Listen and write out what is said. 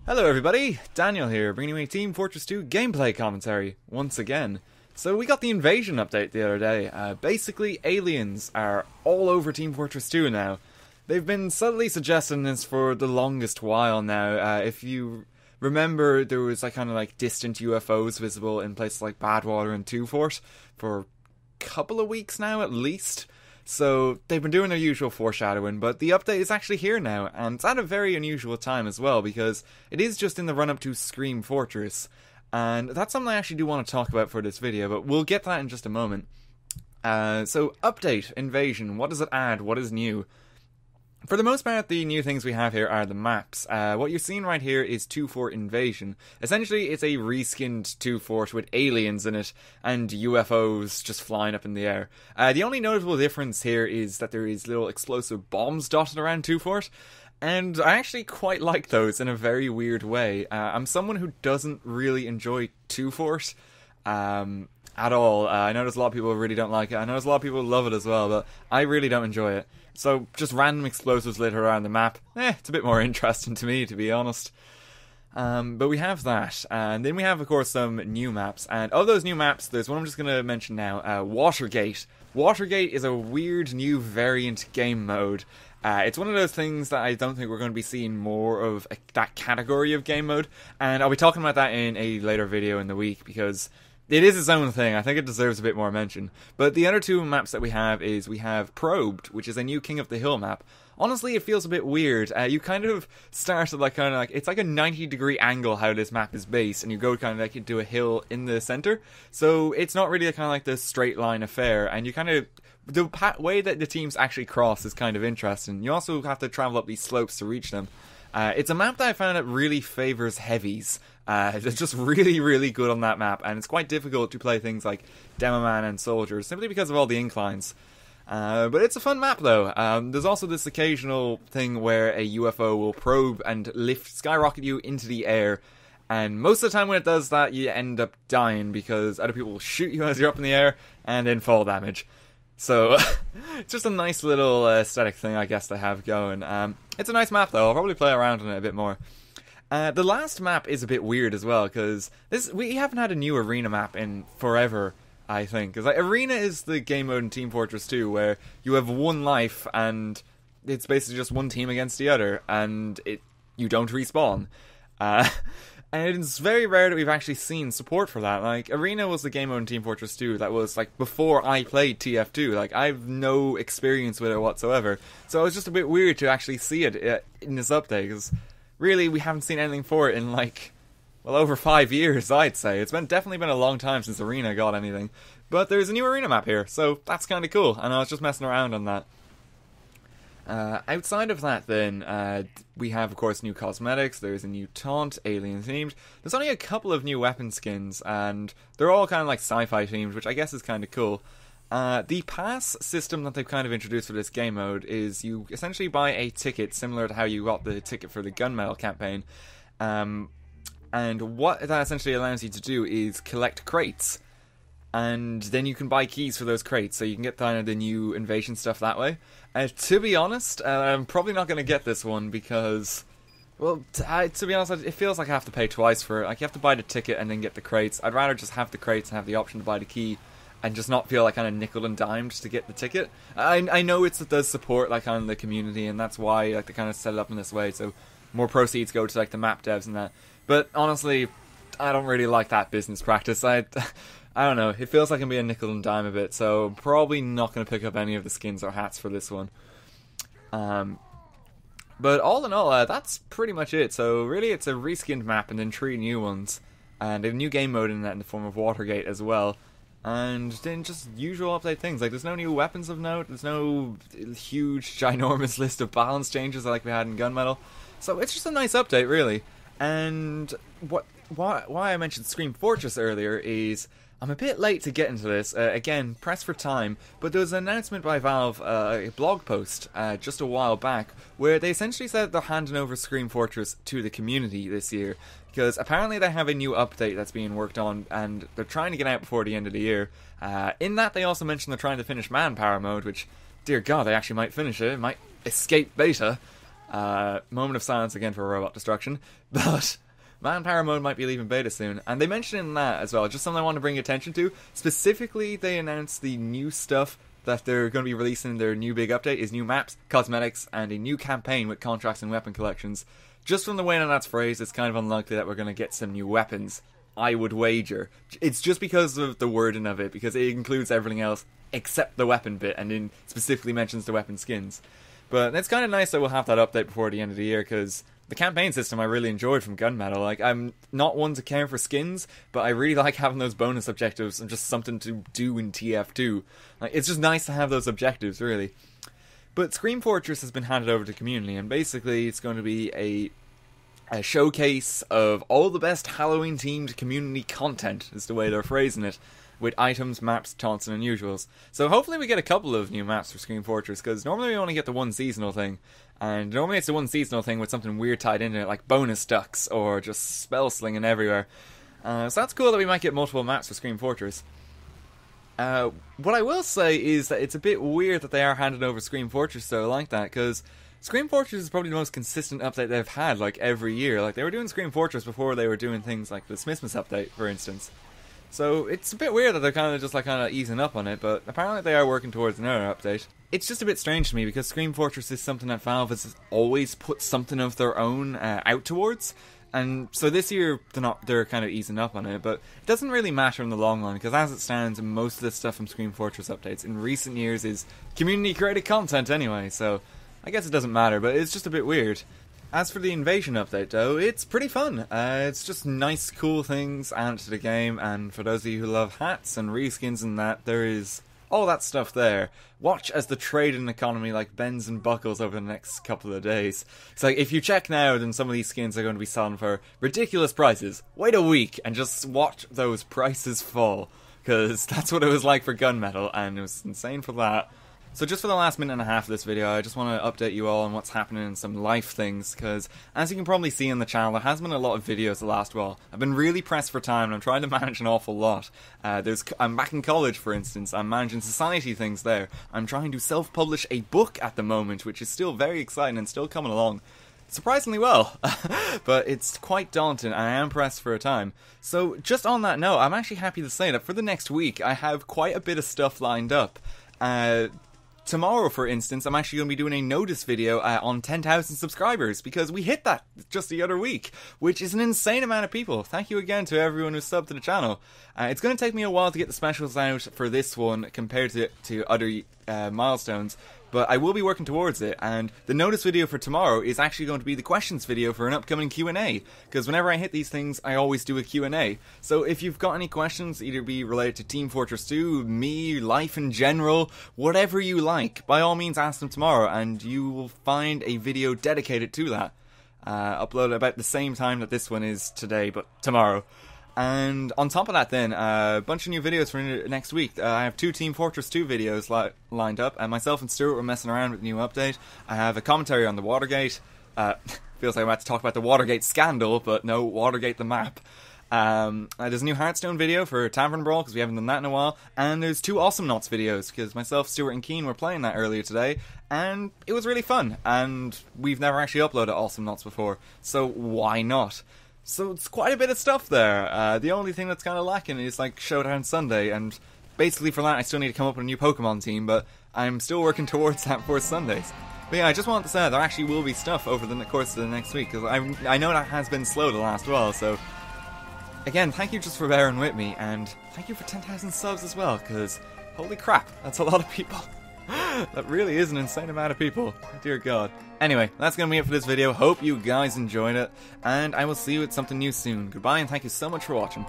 Hello everybody, Daniel here, bringing you a Team Fortress 2 gameplay commentary, once again. So we got the invasion update the other day. Basically, aliens are all over Team Fortress 2 now. They've been subtly suggesting this for the longest while now. If you remember, there was kind of distant UFOs visible in places like Badwater and Two Fort for a couple of weeks now at least. So they've been doing their usual foreshadowing, but the update is actually here now, and it's at a very unusual time as well, because it is just in the run-up to Scream Fortress, and that's something I actually do want to talk about for this video, but we'll get to that in just a moment. So, update, invasion, what does it add, what is new? For the most part, the new things we have here are the maps. What you're seeing right here is Two Fort Invasion. Essentially, it's a reskinned Two Fort with aliens in it and UFOs just flying up in the air. The only notable difference here is that there is little explosive bombs dotted around Two Fort, and I actually quite like those in a very weird way. I'm someone who doesn't really enjoy Two Fort at all. I know there's a lot of people who really don't like it. I know there's a lot of people who love it as well, but I really don't enjoy it. So, just random explosives littered around the map, it's a bit more interesting to me, to be honest. But we have that, and then we have, of course, some new maps, and of those new maps, there's one I'm just going to mention now, Watergate. Watergate is a weird new variant game mode. It's one of those things that I don't think we're going to be seeing more of that category of game mode, and I'll be talking about that in a later video in the week, because it is its own thing. I think it deserves a bit more mention. But the other two maps that we have is we have Probed, which is a new King of the Hill map. Honestly, it feels a bit weird. You kind of start at it's like a 90-degree angle how this map is based, and you go kind of into a hill in the center. So it's not really this straight line affair, and you kind of the way that the teams actually cross is kind of interesting. You also have to travel up these slopes to reach them. It's a map that I found that really favors heavies. It's just really, really good on that map, and it's quite difficult to play things like Demoman and Soldiers, simply because of all the inclines. But it's a fun map, though. There's also this occasional thing where a UFO will probe and skyrocket you into the air, and most of the time when it does that, you end up dying, because other people will shoot you as you're up in the air, and then fall damage. So, it's just a nice little aesthetic thing, I guess, to have going. It's a nice map, though. I'll probably play around on it a bit more. The last map is a bit weird as well, because we haven't had a new arena map in forever, I think. Because arena is the game mode in Team Fortress 2, where you have one life, and it's basically just one team against the other, and you don't respawn. And it's very rare that we've actually seen support for that. Arena was the game mode in Team Fortress 2 that was, before I played TF2. I have no experience with it whatsoever. So it was just a bit weird to actually see it in this update, because really, we haven't seen anything for it in, over 5 years, I'd say. It's definitely been a long time since Arena got anything. But there's a new Arena map here, so that's kind of cool, and I was just messing around on that. Outside of that, then, we have, of course, new cosmetics. There's a new taunt, alien-themed. There's only a couple of new weapon skins, and they're all kind of sci-fi themed, which I guess is kind of cool. The pass system that they've kind of introduced for this game mode is you essentially buy a ticket similar to how you got the ticket for the gunmetal campaign. And what that essentially allows you to do is collect crates. And then you can buy keys for those crates, so you can get kind of the new invasion stuff that way. To be honest, I'm probably not going to get this one because, well, to be honest, it feels like I have to pay twice for it. You have to buy the ticket and then get the crates. I'd rather just have the crates and have the option to buy the key, and just not feel kind of nickel and dimed to get the ticket. I know it does support kind of the community, and that's why they kind of set it up in this way, so more proceeds go to the map devs and that. But honestly, I don't really like that business practice. I don't know, it feels like I'm being nickel and dime a bit, so I'm probably not going to pick up any of the skins or hats for this one. But all in all, that's pretty much it. So really, it's a reskinned map and then 3 new ones, and a new game mode in that in the form of Watergate as well. And then just usual update things, there's no new weapons of note, there's no huge, ginormous list of balance changes like we had in Gunmetal. So it's just a nice update, really. And why I mentioned Scream Fortress earlier is I'm a bit late to get into this, again, pressed for time, but there was an announcement by Valve, a blog post, just a while back, where they essentially said they're handing over Scream Fortress to the community this year, because apparently they have a new update that's being worked on, and they're trying to get out before the end of the year. In that, they also mentioned they're trying to finish Manpower mode, which, dear God, they actually might finish it. It might escape beta. Moment of silence again for robot destruction. But manpower mode might be leaving beta soon. And they mentioned in that as well, just something I want to bring attention to. Specifically, they announced the new stuff that they're going to be releasing. Their new big update is new maps, cosmetics, and a new campaign with contracts and weapon collections. Just from the way that that's phrased, it's kind of unlikely that we're going to get some new weapons, I would wager. It's just because of the wording of it, because it includes everything else except the weapon bit, and then specifically mentions the weapon skins. But it's kind of nice that we'll have that update before the end of the year, because the campaign system I really enjoyed from Gunmetal. Like, I'm not one to care for skins, but I really like having those bonus objectives and just something to do in TF2. Like, it's just nice to have those objectives, really. But Scream Fortress has been handed over to community, and basically it's going to be a showcase of all the best Halloween-themed community content, is the way they're phrasing it, with items, maps, taunts, and unusuals. So hopefully we get a couple of new maps for Scream Fortress, because normally we only get the one seasonal thing, and normally it's the one seasonal thing with something weird tied into it, like bonus ducks, or just spell slinging everywhere. So that's cool that we might get multiple maps for Scream Fortress. What I will say is that it's a bit weird that they are handing over Scream Fortress though like that, because Scream Fortress is probably the most consistent update they've had, like, every year. Like, they were doing Scream Fortress before they were doing things like the Smithmas update, for instance. So it's a bit weird that they're kind of just like easing up on it, but apparently they are working towards another update. It's just a bit strange to me, because Scream Fortress is something that Valve has always put something of their own out towards. And so this year, they're kind of easing up on it, but it doesn't really matter in the long run, because as it stands, most of the stuff from Scream Fortress updates in recent years is community-created content anyway, so I guess it doesn't matter, but it's just a bit weird. As for the Invasion update, though, it's pretty fun. It's just nice, cool things added to the game, and for those of you who love hats and reskins and that, there is all that stuff there. Watch as the trading economy like bends and buckles over the next couple of days. It's like, if you check now, then some of these skins are going to be selling for ridiculous prices. Wait a week and just watch those prices fall, because that's what it was like for Gunmetal, and it was insane for that. So just for the last minute and a half of this video, I just want to update you all on what's happening in some life things, because as you can probably see on the channel, there has been a lot of videos the last while. I've been really pressed for time, and I'm trying to manage an awful lot. I'm back in college, for instance. I'm managing society things there. I'm trying to self-publish a book at the moment, which is still very exciting and still coming along surprisingly well. But it's quite daunting, and I am pressed for a time. So just on that note, I'm actually happy to say that for the next week, I have quite a bit of stuff lined up. Tomorrow, for instance, I'm actually going to be doing a notice video on 10,000 subscribers, because we hit that just the other week, which is an insane amount of people. Thank you again to everyone who subbed to the channel. It's going to take me a while to get the specials out for this one compared to other milestones, but I will be working towards it, and the notice video for tomorrow is actually going to be the questions video for an upcoming Q&A, because whenever I hit these things, I always do a Q&A. So if you've got any questions, either be related to Team Fortress 2, me, life in general, whatever you like, by all means ask them tomorrow, and you will find a video dedicated to that. Uploaded about the same time that this one is today, but tomorrow. And on top of that then, a bunch of new videos for next week. I have 2 Team Fortress 2 videos lined up, and myself and Stuart were messing around with the new update. I have a commentary on the Watergate. Feels like I'm about to talk about the Watergate scandal, but no, Watergate the map. There's a new Hearthstone video for Tavern Brawl, because we haven't done that in a while. And there's 2 Awesome Knots videos, because myself, Stuart, and Keen were playing that earlier today, and it was really fun. And we've never actually uploaded Awesome Knots before, so why not? So it's quite a bit of stuff there. The only thing that's kind of lacking is like Showdown Sunday, and basically for that I still need to come up with a new Pokemon team, but I'm still working towards that for Sundays. But yeah, I just wanted to say there actually will be stuff over the course of the next week, because I know that has been slow the last while, so again, thank you just for bearing with me, and thank you for 10,000 subs as well, because holy crap, that's a lot of people. That really is an insane amount of people. Dear God. Anyway, that's going to be it for this video. Hope you guys enjoyed it, and I will see you at something new soon. Goodbye, and thank you so much for watching.